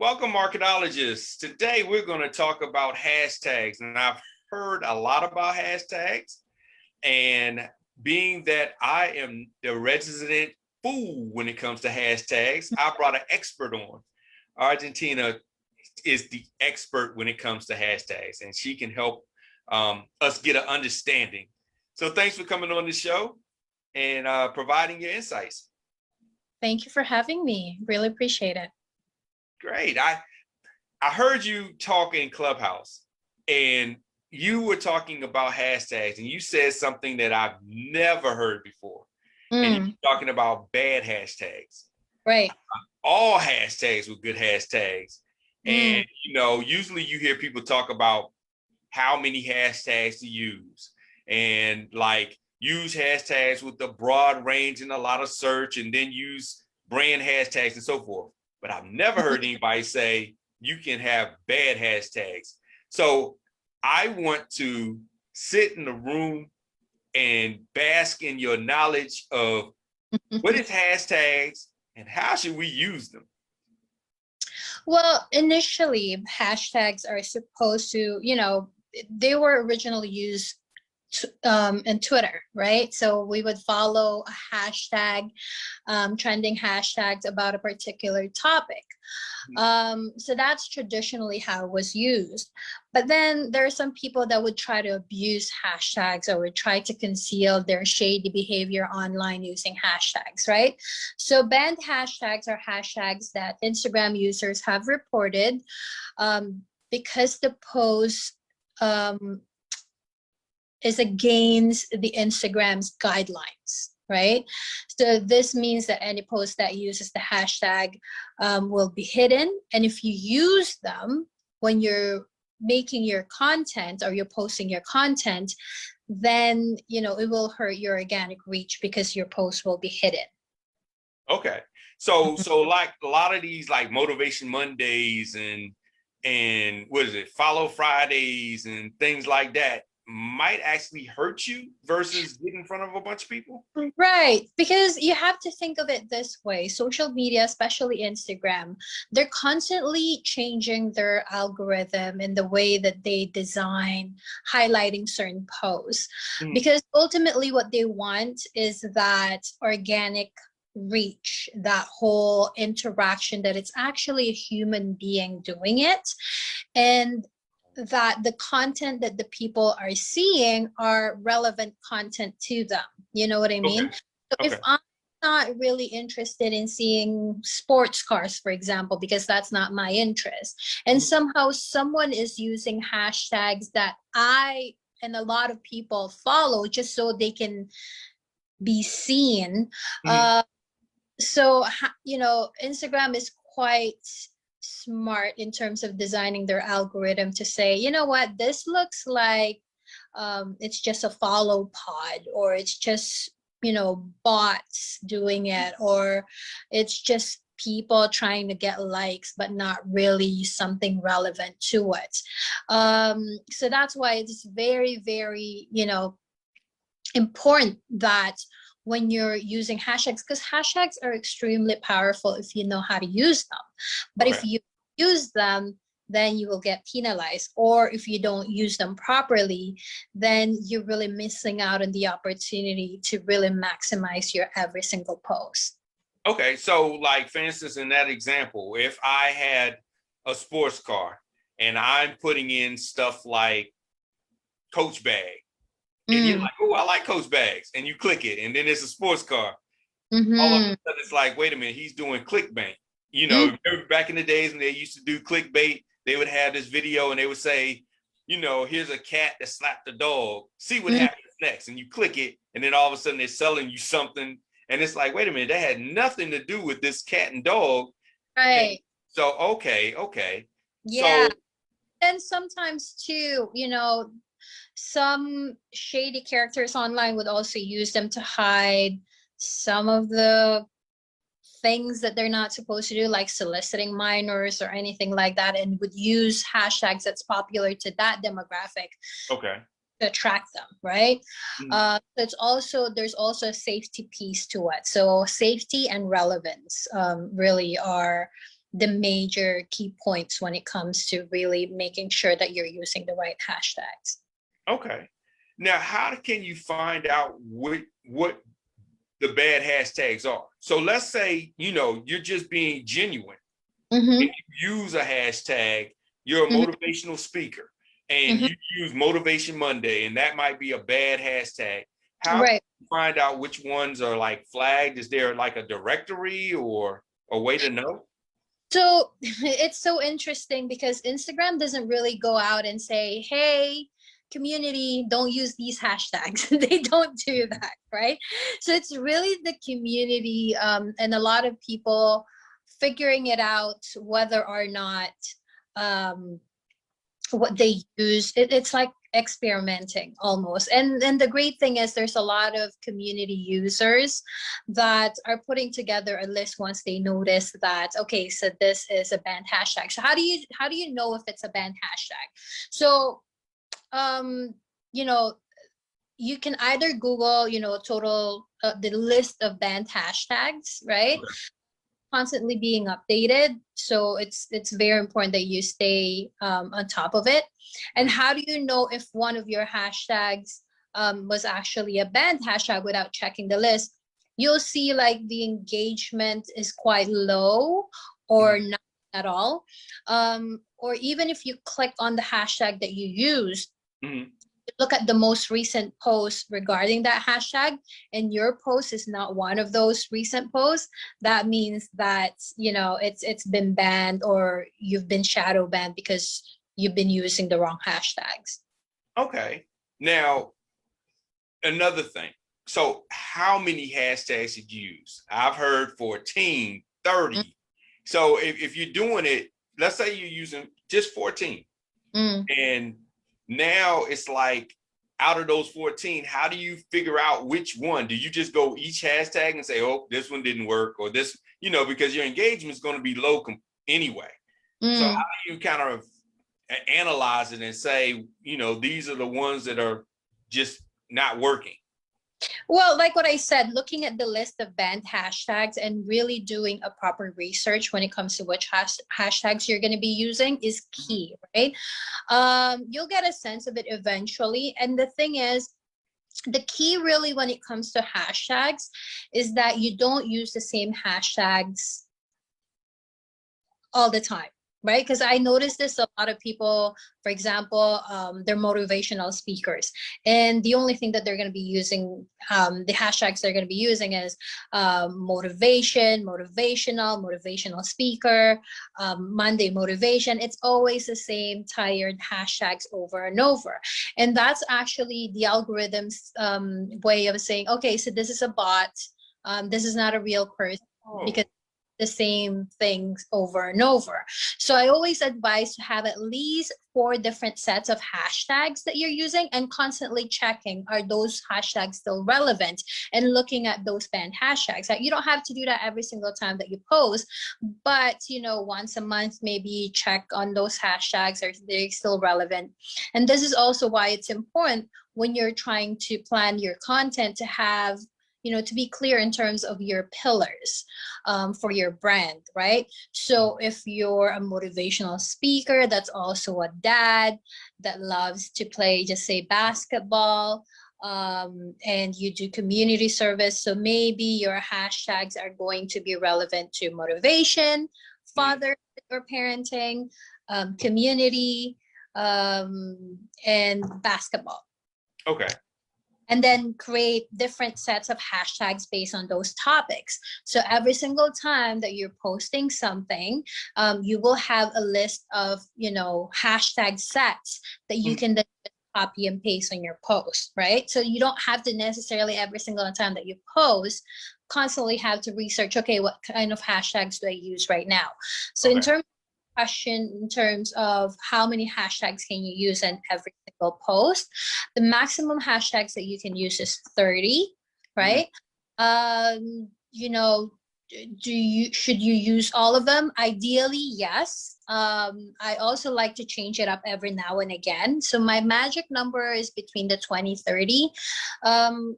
Welcome, marketologists. Today we're going to talk about hashtags, and I've heard a lot about hashtags. And being that I am the resident fool when it comes to hashtags, I brought an expert on. Argentina is the expert when it comes to hashtags, and she can help us get an understanding. So thanks for coming on the show and providing your insights. Thank you for having me. Really appreciate it. Great. I heard you talk in Clubhouse, and you were talking about hashtags, and you said something that I've never heard before. And you were talking about bad hashtags. Right. All hashtags were good hashtags. And, usually you hear people talk about how many hashtags to use and like use hashtags with the broad range and a lot of search, and then use brand hashtags and so forth. But I've never heard anybody say you can have bad hashtags. So I want to sit in the room and bask in your knowledge of what is hashtags and how should we use them? Well, initially, hashtags are supposed to, they were originally used in Twitter, right? So we would follow a hashtag, trending hashtags about a particular topic. So that's traditionally how it was used. But then there are some people that would try to abuse hashtags or would try to conceal their shady behavior online using hashtags, right? So banned hashtags are hashtags that Instagram users have reported because the post is against the Instagram's guidelines, right? So this means that any post that uses the hashtag will be hidden. And if you use them when you're making your content or you're posting your content, then, it will hurt your organic reach because your post will be hidden. Okay. So like a lot of these like Motivation Mondays and what is it, Follow Fridays and things like that might actually hurt you versus get in front of a bunch of people? Right, because you have to think of it this way. Social media, especially Instagram, they're constantly changing their algorithm in the way that they design highlighting certain posts. Because ultimately what they want is that organic reach, that whole interaction, that it's actually a human being doing it, and that the content that the people are seeing are relevant content to them. You know what I mean? Okay. So if I'm not really interested in seeing sports cars, for example, because that's not my interest, and somehow someone is using hashtags that I and a lot of people follow just so they can be seen. So, Instagram is quite smart in terms of designing their algorithm to say, you know what, this looks like it's just a follow pod, or it's just, bots doing it, or it's just people trying to get likes, but not really something relevant to it. So that's why it's very, very, important that when you're using hashtags, because hashtags are extremely powerful if you know how to use them. But if you use them, then you will get penalized. Or if you don't use them properly, then you're really missing out on the opportunity to really maximize your every single post. Okay, so like for instance, in that example, if I had a sports car and I'm putting in stuff like Coach bag, and you're like, oh, I like Coach bags, and you click it, and then it's a sports car. All of a sudden, it's like, wait a minute, he's doing clickbait. Back in the days when they used to do clickbait, they would have this video and they would say, here's a cat that slapped a dog. See what happens next. And you click it, and then all of a sudden they're selling you something. And it's like, wait a minute, that had nothing to do with this cat and dog. Right. And so, okay. Yeah. So, and sometimes too, some shady characters online would also use them to hide some of the things that they're not supposed to do, like soliciting minors or anything like that, and would use hashtags that's popular to that demographic to attract them, right? There's also a safety piece to it. So safety and relevance really are the major key points when it comes to really making sure that you're using the right hashtags. Okay. Now, how can you find out what the bad hashtags are? So let's say, you're just being genuine. Mm-hmm. If you use a hashtag, you're a motivational speaker, and you use Motivation Monday, and that might be a bad hashtag. How Right. can you find out which ones are like flagged? Is there like a directory or a way to know? So it's so interesting because Instagram doesn't really go out and say, hey, community, don't use these hashtags. They don't do that, right? So it's really the community and a lot of people figuring it out whether or not what they use. It's like experimenting almost, and the great thing is there's a lot of community users that are putting together a list once they notice that, okay, so this is a banned hashtag. So how do you know if it's a banned hashtag? So you know you can either Google, total the list of banned hashtags, right? Constantly being updated, so it's very important that you stay on top of it. And how do you know if one of your hashtags was actually a banned hashtag without checking the list? You'll see like the engagement is quite low or not at all, or even if you click on the hashtag that you used, look at the most recent post regarding that hashtag, and your post is not one of those recent posts, that means that it's been banned or you've been shadow banned because you've been using the wrong hashtags. Okay. Now, another thing. So how many hashtags did you use? I've heard 14, 30. So if you're doing it, let's say you're using just 14. And now it's like, out of those 14, how do you figure out which one? Do you just go each hashtag and say, oh, this one didn't work, or this, because your engagement is going to be low anyway. So how do you kind of analyze it and say, these are the ones that are just not working? Well, like what I said, looking at the list of banned hashtags and really doing a proper research when it comes to which hashtags you're going to be using is key, right? You'll get a sense of it eventually. And the thing is, the key really when it comes to hashtags is that you don't use the same hashtags all the time, right? Because I noticed this, a lot of people, for example, they're motivational speakers, and the only thing that they're going to be using, the hashtags they're going to be using is motivational speaker, Monday motivation. It's always the same tired hashtags over and over, and that's actually the algorithm's way of saying, okay, so this is a bot, this is not a real person, because the same things over and over. So I always advise to have at least 4 different sets of hashtags that you're using, and constantly checking, are those hashtags still relevant, and looking at those banned hashtags. Like, you don't have to do that every single time that you post, but once a month, maybe check on those hashtags, are they still relevant. And this is also why it's important when you're trying to plan your content to have, to be clear in terms of your pillars for your brand, right? So if you're a motivational speaker that's also a dad that loves to play, just say, basketball, and you do community service, so maybe your hashtags are going to be relevant to motivation, father or parenting, community, and basketball. Okay. And then create different sets of hashtags based on those topics. So every single time that you're posting something, you will have a list of, hashtag sets that you can then copy and paste on your post, right? So you don't have to necessarily every single time that you post constantly have to research, okay, what kind of hashtags do I use right now? So in terms question in terms of how many hashtags can you use in every single post, the maximum hashtags that you can use is 30, right? Should you use all of them? Ideally, yes. I also like to change it up every now and again, so my magic number is between the 20-30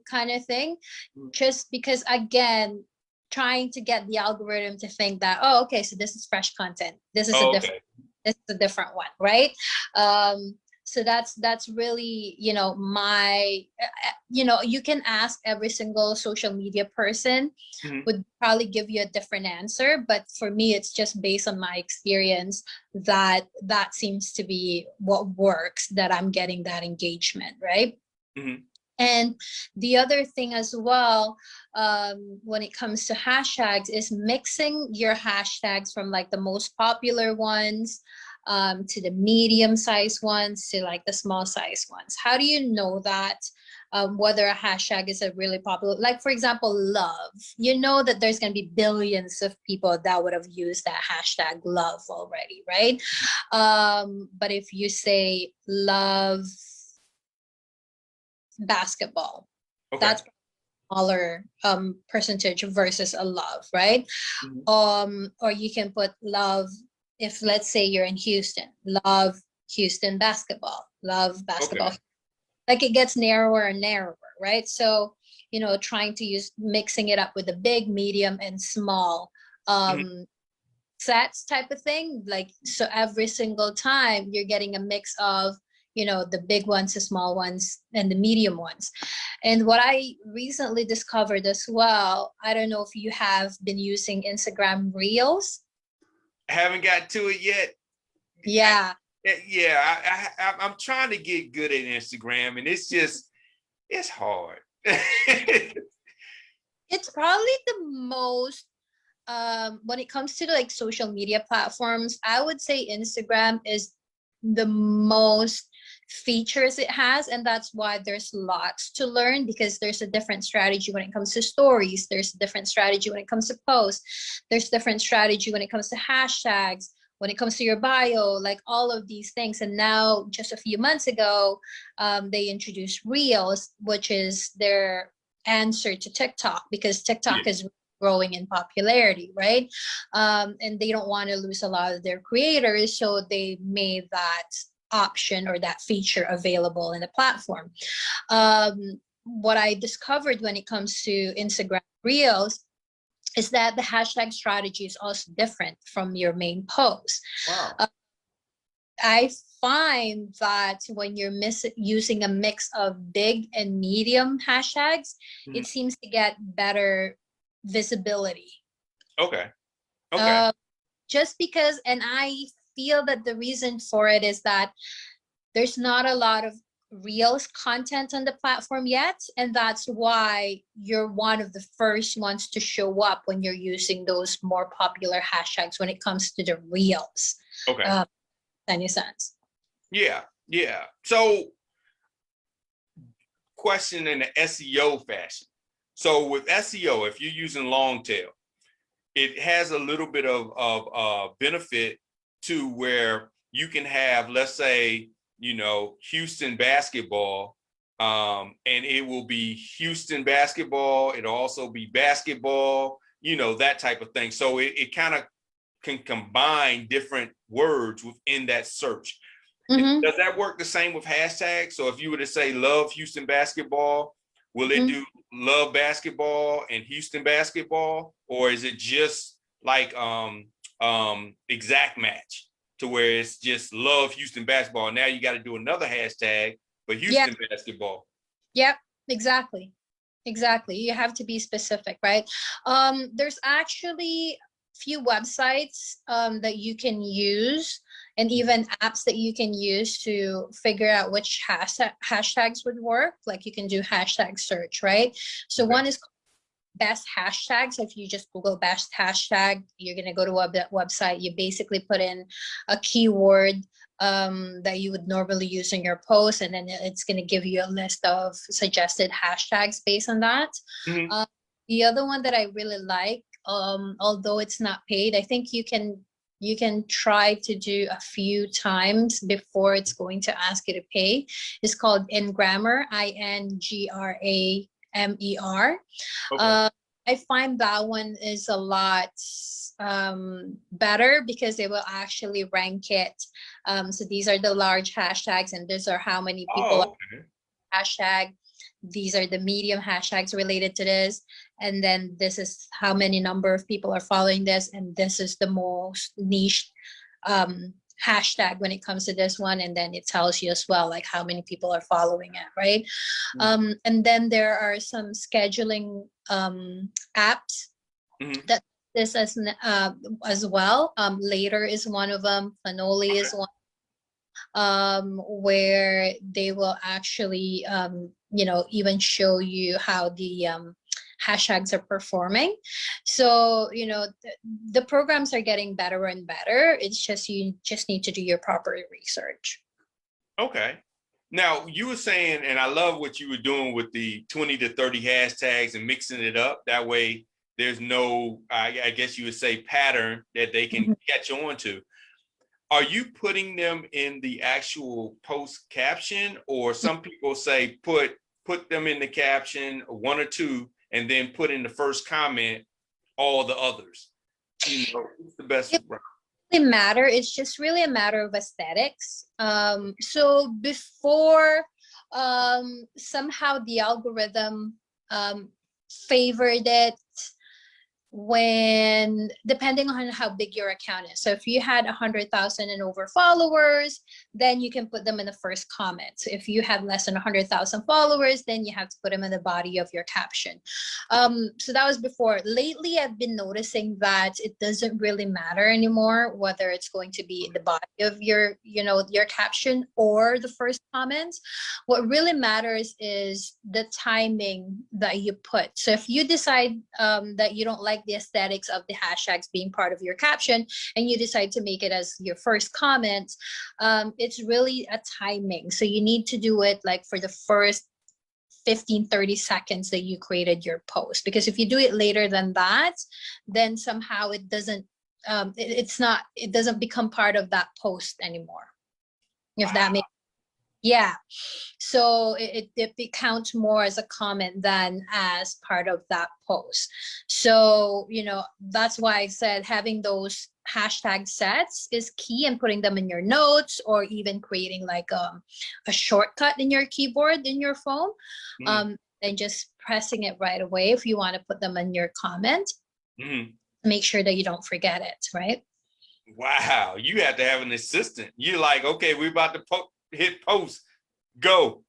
kind of thing, just because, again, trying to get the algorithm to think that, oh, okay, so this is fresh content. This is a Oh, different, okay. this is a different one, right? So that's really, you know, you know, you can ask every single social media person, Mhm. would probably give you a different answer, but for me, it's just based on my experience that that seems to be what works, that I'm getting that engagement, right? Mhm. And the other thing as well, when it comes to hashtags, is mixing your hashtags from like the most popular ones, to the medium sized ones, to like the small sized ones. How do you know that, whether a hashtag is a really popular, like for example, love, you know that there's going to be billions of people that would have used that hashtag love already, right? But if you say love basketball, Okay. that's smaller percentage versus a love, right? Mhm. Or you can put love, if let's say you're in Houston, love Houston basketball, love basketball. Okay. Like it gets narrower and narrower, right? So, you know, trying to use mixing it up with the big, medium, and small Mhm. sets type of thing. Like, so every single time you're getting a mix of, you know, the big ones, the small ones, and the medium ones. And what I recently discovered as well, I don't know if you have been using Instagram Reels. Haven't got to it yet. Yeah. Yeah, I'm trying to get good at Instagram, and it's hard. It's probably the most, when it comes to like social media platforms, I would say Instagram is the most features it has, and that's why there's lots to learn, because there's a different strategy when it comes to stories, there's a different strategy when it comes to posts, there's different strategy when it comes to hashtags, when it comes to your bio, like all of these things. And now just a few months ago, they introduced Reels, which is their answer to TikTok, because Yeah. TikTok is growing in popularity, right? And they don't want to lose a lot of their creators, so they made that option or that feature available in the platform. What I discovered when it comes to Instagram Reels is that the hashtag strategy is also different from your main post. Wow. I find that when you're using a mix of big and medium hashtags, Mhm. it seems to get better visibility. Okay. Okay. Uh, just because, and I feel that the reason for it is that there's not a lot of Reels content on the platform yet. And that's why you're one of the first ones to show up when you're using those more popular hashtags when it comes to the Reels. Okay. Any sense? Yeah. Yeah. So, question in the SEO fashion. So, with SEO, if you're using long tail, it has a little bit of benefit to where you can have, let's say, Houston basketball, and it will be Houston basketball. It'll also be basketball, that type of thing. So it kind of can combine different words within that search. Mm-hmm. Does that work the same with hashtags? So if you were to say love Houston basketball, will it Mm-hmm. do love basketball and Houston basketball? Or is it just like exact match to where it's just love Houston basketball? Now you got to do another hashtag for Yeah. Houston basketball. Yep. Exactly. Exactly. You have to be specific, right? There's actually few websites that you can use, and even apps that you can use to figure out which hashtags would work. Like you can do hashtag search, right? So Okay. one is best hashtags. If you just Google best hashtag, you're going to go to that website. You basically put in a keyword that you would normally use in your post, and then it's going to give you a list of suggested hashtags based on that. Mm-hmm. Uh, the other one that I really like, although it's not paid, I think you can try to do a few times before it's going to ask you to pay. It's called Ingrammar, Ingramer. Okay. uh, I find that one is a lot better, because they will actually rank it. So these are the large hashtags, and these are how many people Oh, okay. hashtag. these are the medium hashtags related to this, and then this is how many number of people are following this, and this is the most niche hashtag when it comes to this one, and then it tells you as well like how many people are following it, right? And then there are some scheduling apps that this as well. Later is one of them. Planoli is one, where they will actually even show you how the hashtags are performing. So the programs are getting better and better. It's just you just need to do your proper research. Okay. Now you were saying, and I love what you were doing with the 20 to 30 hashtags and mixing it up. That way there's no, I guess you would say, pattern that they can catch on to. Are you putting them in the actual post caption, or some people say put them in the caption, one or two, and then put in the first comment all the others? What's the best? It doesn't matter. It's just really a matter of aesthetics. So before, somehow the algorithm favored it when, depending on how big your account is. So if you had 100,000 and over followers, then you can put them in the first comment. So if you have less than 100,000 followers, then you have to put them in the body of your caption. So that was before. Lately, I've been noticing that it doesn't really matter anymore whether it's going to be the body of your caption or the first comments. What really matters is the timing that you put. So if you decide that you don't like the aesthetics of the hashtags being part of your caption, and you decide to make it as your first comment, it's really a timing. So you need to do it like for the first 15-30 seconds that you created your post, because if you do it later than that, then somehow it doesn't it doesn't become part of that post anymore, if that makes. Yeah, so it counts more as a comment than as part of that post. So that's why I said having those hashtag sets is key, and putting them in your notes, or even creating like a shortcut in your keyboard in your phone, and just pressing it right away if you want to put them in your comment. Make sure that you don't forget it, right? Wow, you have to have an assistant. You're like, okay, we're about to hit post, go,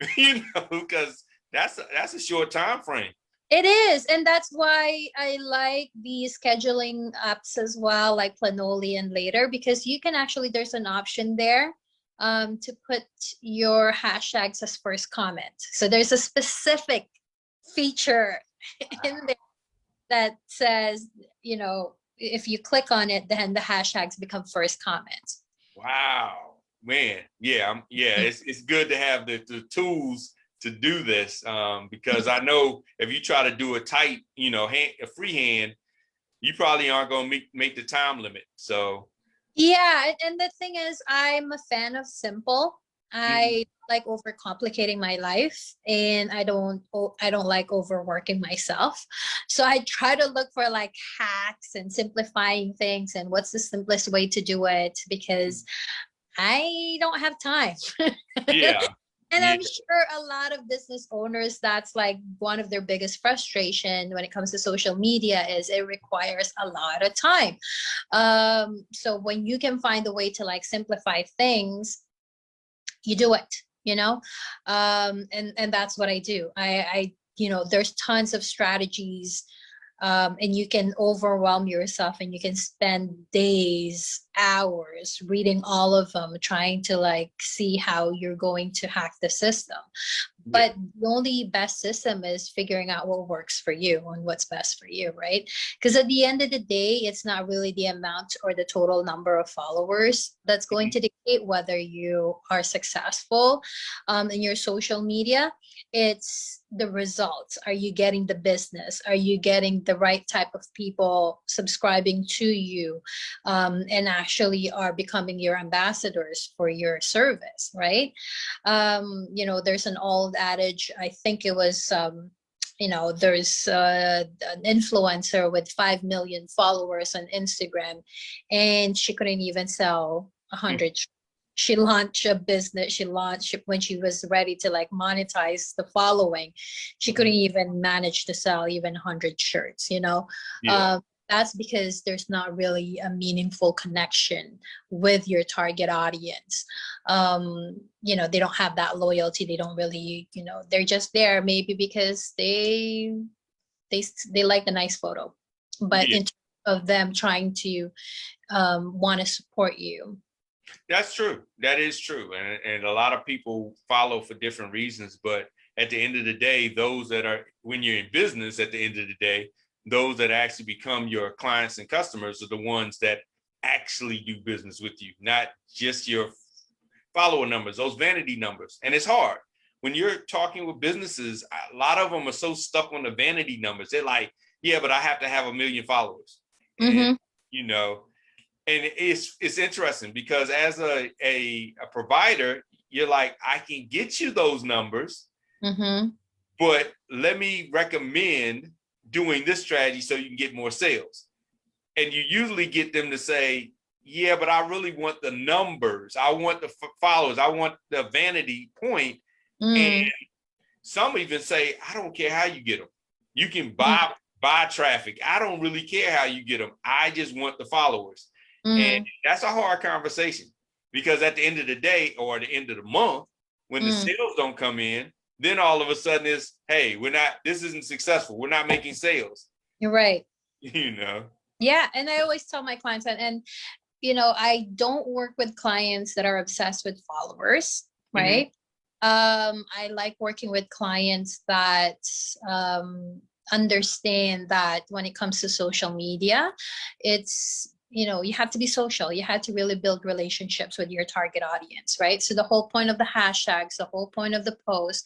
because that's a short time frame. It is, and that's why I like the scheduling apps as well, like Planoli and Later, because you can actually, there's an option there to put your hashtags as first comment. So there's a specific feature in there that says, if you click on it, then the hashtags become first comments. Wow, man. Yeah. It's good to have the tools to do this, because I know if you try to do a tight, a freehand, you probably aren't going to make the time limit. So yeah, and the thing is, I'm a fan of simple. I like overcomplicating my life, and I don't like overworking myself. So I try to look for like hacks and simplifying things and what's the simplest way to do it, because I don't have time. Yeah. And I'm sure a lot of business owners, that's like one of their biggest frustration when it comes to social media, is it requires a lot of time. So when you can find a way to like simplify things, you do it, and that's what I do. I there's tons of strategies, and you can overwhelm yourself, and you can spend days, hours reading all of them, trying to like see how you're going to hack the system. But the only best system is figuring out what works for you and what's best for you, right? Because at the end of the day, it's not really the amount or the total number of followers that's going to dictate whether you are successful in your social media. It's the results. Are you getting the business? Are you getting the right type of people subscribing to you, and actually are becoming your ambassadors for your service, right? There's an old adage, I think it was, there's an influencer with 5 million followers on Instagram, and she couldn't even sell 100 she launched a business. She launched when she was ready to like monetize the following. She couldn't even manage to sell even 100 shirts, you know. Yeah. That's because there's not really a meaningful connection with your target audience. You know, they don't have that loyalty. They don't really, you know, they're just there maybe because they like the nice photo, but Yeah. in terms of them trying to want to support you. That's true. That is true. And a lot of people follow for different reasons. But at the end of the day, those that are, when you're in business, at the end of the day, those that actually become your clients and customers are the ones that actually do business with you, not just your follower numbers, those vanity numbers. And it's hard. When you're talking with businesses, a lot of them are so stuck on the vanity numbers. They're like, yeah, but I have to have 1 million followers. And, Mm-hmm. you know, and it's interesting because as a provider, you're like, I can get you those numbers, Mm-hmm. but let me recommend doing this strategy so you can get more sales. And you usually get them to say, yeah, but I really want the numbers. I want the followers. I want the vanity point. And Mm. some even say, I don't care how you get them. You can Mm. buy traffic. I don't really care how you get them. I just want the followers. And Mm. that's a hard conversation because at the end of the day or at the end of the month, when the Mm. sales don't come in, then all of a sudden it's, hey, this isn't successful. We're not making sales, You're right. you know? Yeah, and I always tell my clients and you know, I don't work with clients that are obsessed with followers, Mm-hmm. right? I like working with clients that understand that when it comes to social media, it's, you know, you have to be social. You have to really build relationships with your target audience, right? So the whole point of the hashtags, the whole point of the post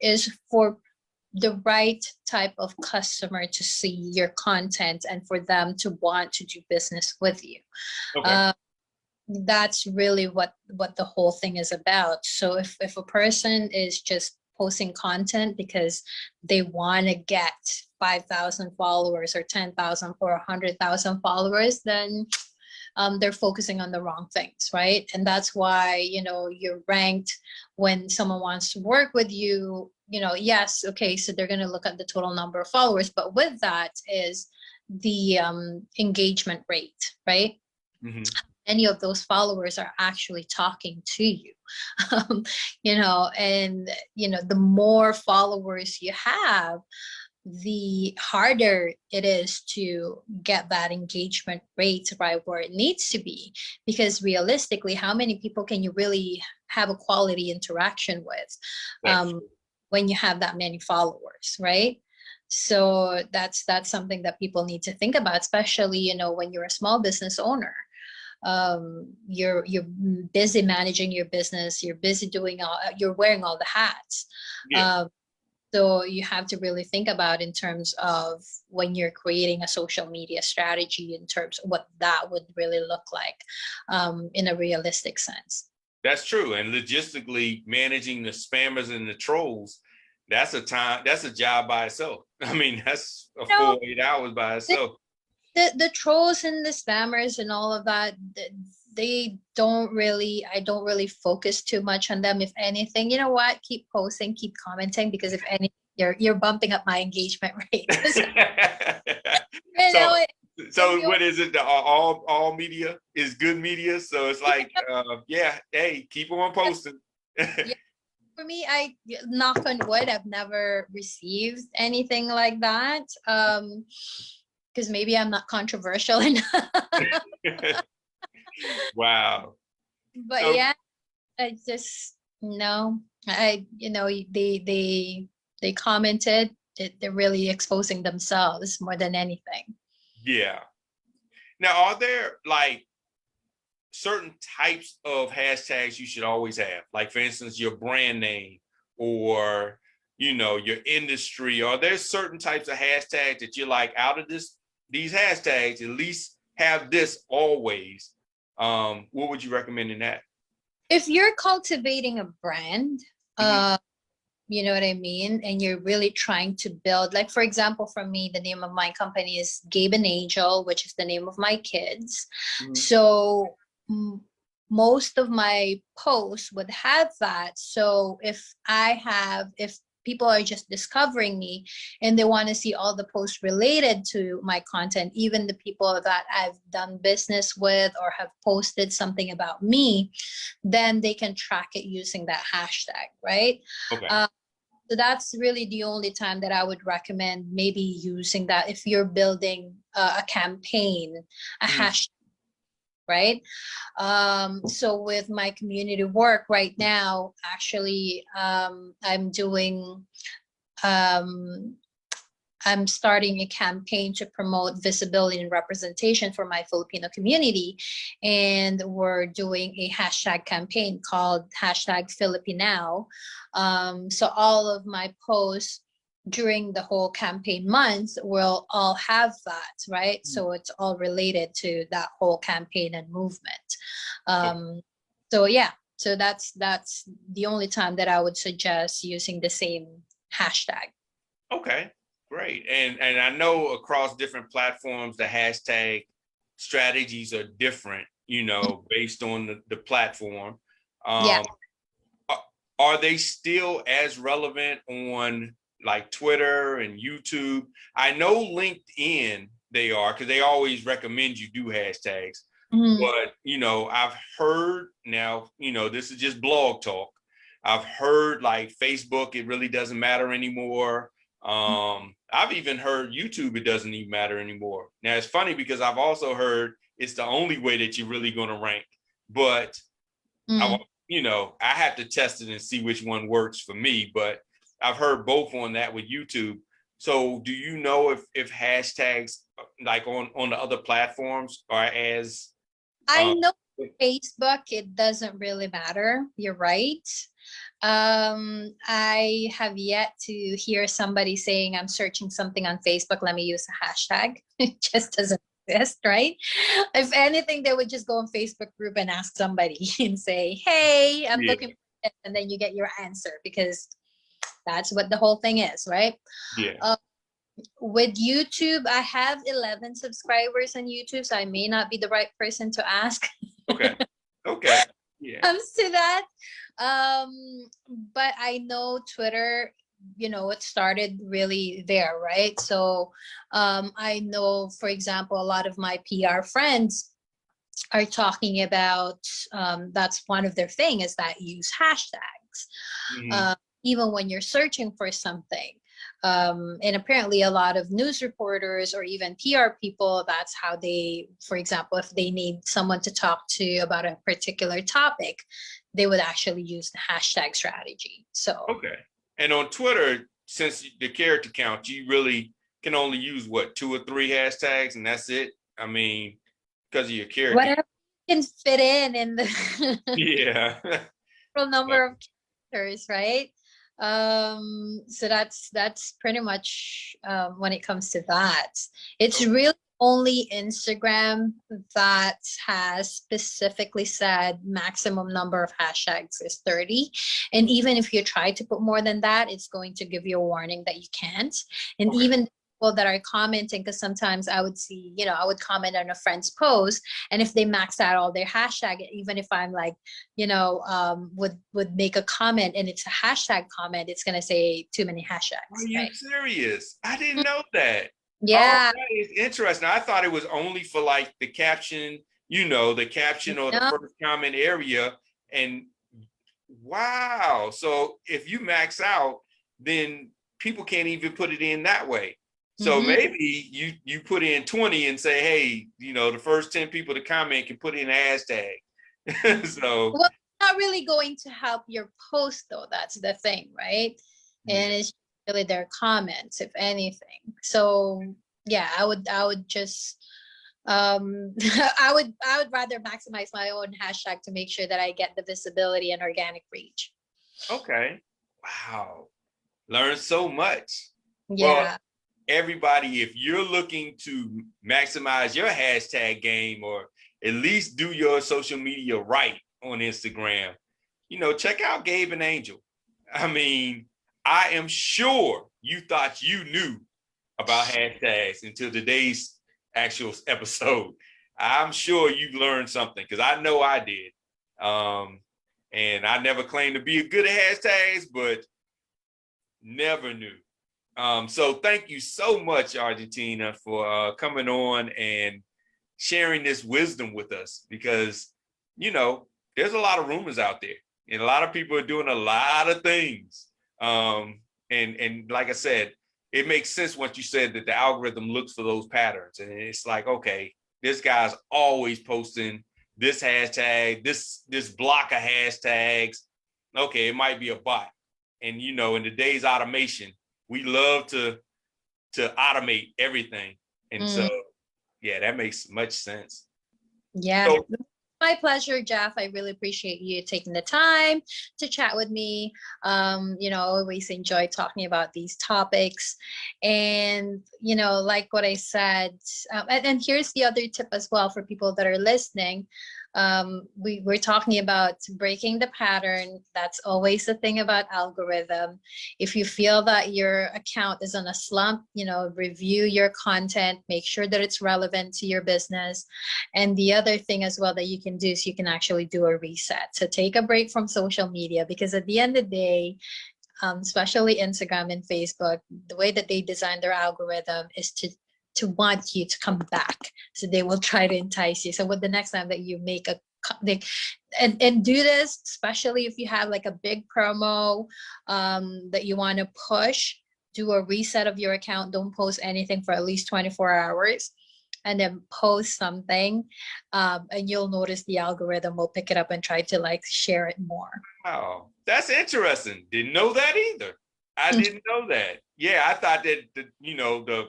is for the right type of customer to see your content and for them to want to do business with you. Okay. That's really what the whole thing is about. So if a person is just posting content because they want to get 5,000 followers or 10,000 or 100,000 followers, then they're focusing on the wrong things, right? And that's why, you know, you're ranked when someone wants to work with you, you know, yes, okay, so they're going to look at the total number of followers, but with that is the engagement rate, right? Mm-hmm. Any of those followers are actually talking to you. You know, and you know, the more followers you have, the harder it is to get that engagement rate right where it needs to be, because realistically, how many people can you really have a quality interaction with when you have that many followers, right? So that's something that people need to think about, especially, you know, when you're a small business owner. You're busy managing your business, you're busy doing all, you're wearing all the hats. Yeah. So you have to really think about in terms of when you're creating a social media strategy, in terms of what that would really look like in a realistic sense. That's true. And logistically managing the spammers and the trolls, that's a job by itself. I mean, that's a No, full 8 hours by itself. the trolls and the spammers and all of that, they don't really, I don't really focus too much on them. If anything, you know what, keep posting, keep commenting, because if anything, you're bumping up my engagement rate. So, you so know, if so you what is it? The all media is good media. So it's like, yeah, hey, keep on posting. yeah, for me, I knock on wood, I've never received anything like that. Because maybe I'm not controversial enough. Wow. But So yeah, I just no, I you know, they commented, they're really exposing themselves more than anything. yeah. Now, are there like certain types of hashtags you should always have? Like, for instance, your brand name or, your industry. Are there certain types of hashtags that you're like, out of these hashtags, at least have this always? What would you recommend in that? If you're cultivating a brand, Mm-hmm. you know what I mean, and you're really trying to build, like for example, for me, the name of my company is Gabe and Angel, which is the name of my kids. Mm-hmm. So most of my posts would have that. So if people are just discovering me and they want to see all the posts related to my content, even the people that I've done business with or have posted something about me, then they can track it using that hashtag, right? Okay. So that's really the only time that I would recommend maybe using that if you're building a campaign, a hashtag, right? So with my community work right now, actually, um, I'm starting a campaign to promote visibility and representation for my Filipino community. And we're doing a hashtag campaign called hashtag Filipinao. So all of my posts during the whole campaign month will all have that, right? So it's all related to that whole campaign and movement. So yeah, so that's the only time that I would suggest using the same hashtag. Okay, great. And I know across different platforms, the hashtag strategies are different, based on the platform. Yeah. Are they still as relevant on like Twitter and YouTube? I know LinkedIn they are because they always recommend you do hashtags. But, I've heard now, this is just blog talk. I've heard like Facebook, it really doesn't matter anymore. I've even heard YouTube, it doesn't even matter anymore. Now it's funny because I've also heard it's the only way that you're really going to rank. But I have to test it and see which one works for me. But I've heard both on that with YouTube. So do you know if hashtags like on the other platforms are as I know Facebook, it doesn't really matter. You're right. I have yet to hear somebody saying I'm searching something on Facebook, let me use a hashtag. It just doesn't exist, right? If anything, they would just go on Facebook group and ask somebody and say, hey, I'm looking for this, and then you get your answer because that's what the whole thing is, right? Yeah. With YouTube, I have 11 subscribers on YouTube, so I may not be the right person to ask. Okay. Okay. Yeah. Comes to that. But I know Twitter, it started really there, right? So I know, for example, a lot of my PR friends are talking about that's one of their thing is that use hashtags, even when you're searching for something. And apparently a lot of news reporters or even PR people, that's how they, for example, if they need someone to talk to about a particular topic, they would actually use the hashtag strategy. So Okay. And on Twitter, since the character count, you really can only use what, 2 or 3 hashtags, and that's it. I mean, because of your character. whatever can fit in the Yeah. number of characters, right? So that's pretty much when it comes to that. It's really only Instagram that has specifically said maximum number of hashtags is 30. And even if you try to put more than that, it's going to give you a warning that you can't. And even people that are commenting, because sometimes I would see, I would comment on a friend's post, and if they max out all their hashtag, even if I'm like, would make a comment and it's a hashtag comment, it's gonna say too many hashtags. Are you right? serious? I didn't know that. Yeah. Oh, that is interesting. I thought it was only for like the caption, the caption or the first comment area. And wow. So if you max out, then people can't even put it in that way. So maybe you put in 20 and say, hey, the first 10 people to comment can put in a hashtag. So well, it's not really going to help your post though. That's the thing, right? And it's really their comments, if anything. So yeah, I would just I would rather maximize my own hashtag to make sure that I get the visibility and organic reach. Okay. Wow. Learn so much. Yeah. Well, everybody, if you're looking to maximize your hashtag game or at least do your social media right on Instagram, check out Gabe and Angel. I mean, I am sure you thought you knew about hashtags until today's actual episode. I'm sure you learned something because I know I did. And I never claimed to be good at hashtags, but never knew. So thank you so much, Argentina, for coming on and sharing this wisdom with us, because, you know, there's a lot of rumors out there and a lot of people are doing a lot of things. And like I said, it makes sense once you said that the algorithm looks for those patterns, and it's like, okay, this guy's always posting this hashtag, this block of hashtags. Okay, it might be a bot. And, you know, in today's automation, we love to automate everything. And so, yeah, that makes much sense. Yeah. So, My pleasure, Jeff. I really appreciate you taking the time to chat with me. You know, I always enjoy talking about these topics. And, you know, like what I said, and here's the other tip as well for people that are listening. We're talking about breaking the pattern. That's always the thing about algorithm. If you feel that your account is on a slump, you know, review your content, make sure that it's relevant to your business. And the other thing as well that you can do is you can actually do a reset. So take a break from social media, because at the end of the day, especially Instagram and Facebook, the way that they design their algorithm is to want you to come back. So they will try to entice you. So what the next time that you make and do this, especially if you have like a big promo that you want to push, do a reset of your account. Don't post anything for at least 24 hours. And then post something, and you'll notice the algorithm will pick it up and try to like share it more. wow, that's interesting. Didn't know that either. I didn't know that. Yeah, I thought that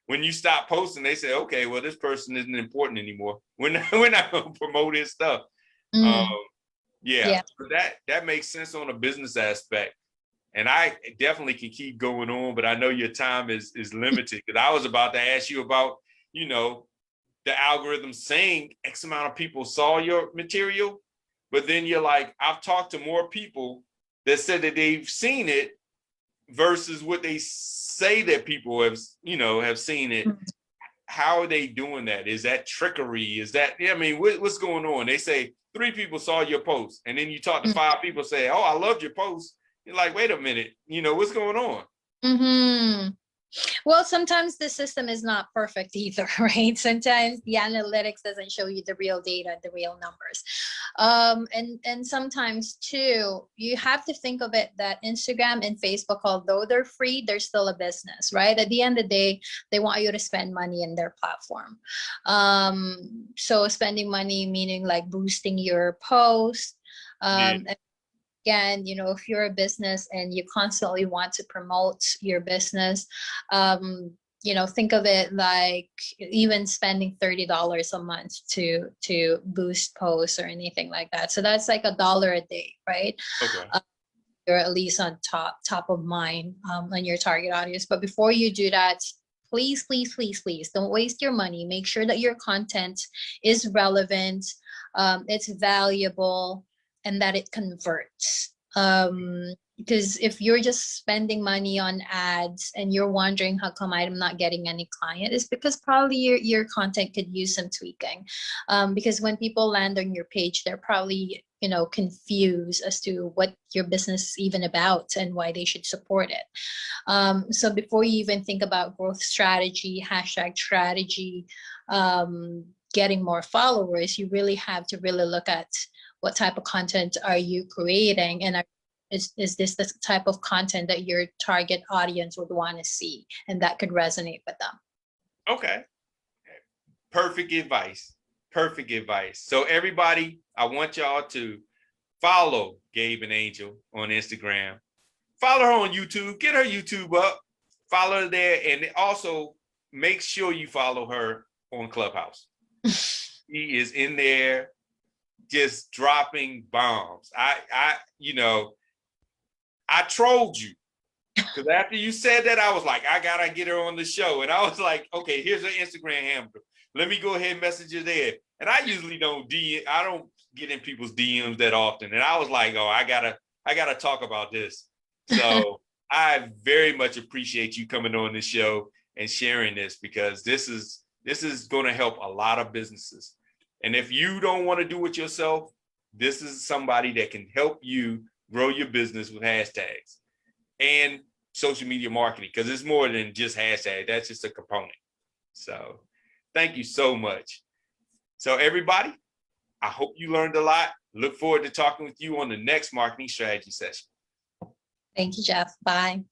when you stop posting, they say, okay, well, this person isn't important anymore. We're not going to promote his stuff. Yeah, but that makes sense on a business aspect. And I definitely can keep going on, but I know your time is limited, because I was about to ask you about, you know, the algorithm saying X amount of people saw your material, but then you're like, I've talked to more people that said that they've seen it versus what they say that people have seen it. How are they doing that? Is that trickery? Is that, I mean, what's going on? They say 3 people saw your post, and then you talk to 5 people, say, oh, I loved your post. You're like, wait a minute, what's going on? Well, sometimes the system is not perfect either, right? Sometimes the analytics doesn't show you the real data, the real numbers. And sometimes too, you have to think of it that Instagram and Facebook, although they're free, they're still a business, right? At the end of the day, they want you to spend money in their platform. So spending money, meaning like boosting your post, again, you know, if you're a business and you constantly want to promote your business, you know, think of it like even spending $30 a month to boost posts or anything like that. So that's like $1 a day, right? Okay. You're at least on top of mind on your target audience. But before you do that, please don't waste your money. Make sure that your content is relevant, it's valuable, and that it converts. Because if you're just spending money on ads and you're wondering how come I'm not getting any client, it's because probably your content could use some tweaking. Because when people land on your page, they're probably, you know, confused as to what your business is even about and why they should support it. So before you even think about growth strategy, hashtag strategy, getting more followers, you really have to really look at what type of content are you creating, and is this the type of content that your target audience would want to see and that could resonate with them. Okay. Perfect advice. So everybody, I want y'all to follow Gabe and Angel on Instagram. Follow her on YouTube. Get her YouTube up. Follow her there, and also make sure you follow her on Clubhouse. She is in there just dropping bombs. I trolled you, because after you said that, I was like, I gotta get her on the show. And I was like, okay, here's her Instagram handle. Let me go ahead and message her there. And I usually don't get in people's DMs that often. And I was like, oh, I gotta talk about this. So I very much appreciate you coming on the show and sharing this, because this is going to help a lot of businesses. And if you don't want to do it yourself, this is somebody that can help you grow your business with hashtags and social media marketing, because it's more than just hashtag. That's just a component. So thank you so much. So everybody, I hope you learned a lot. Look forward to talking with you on the next marketing strategy session. Thank you, Jeff. Bye.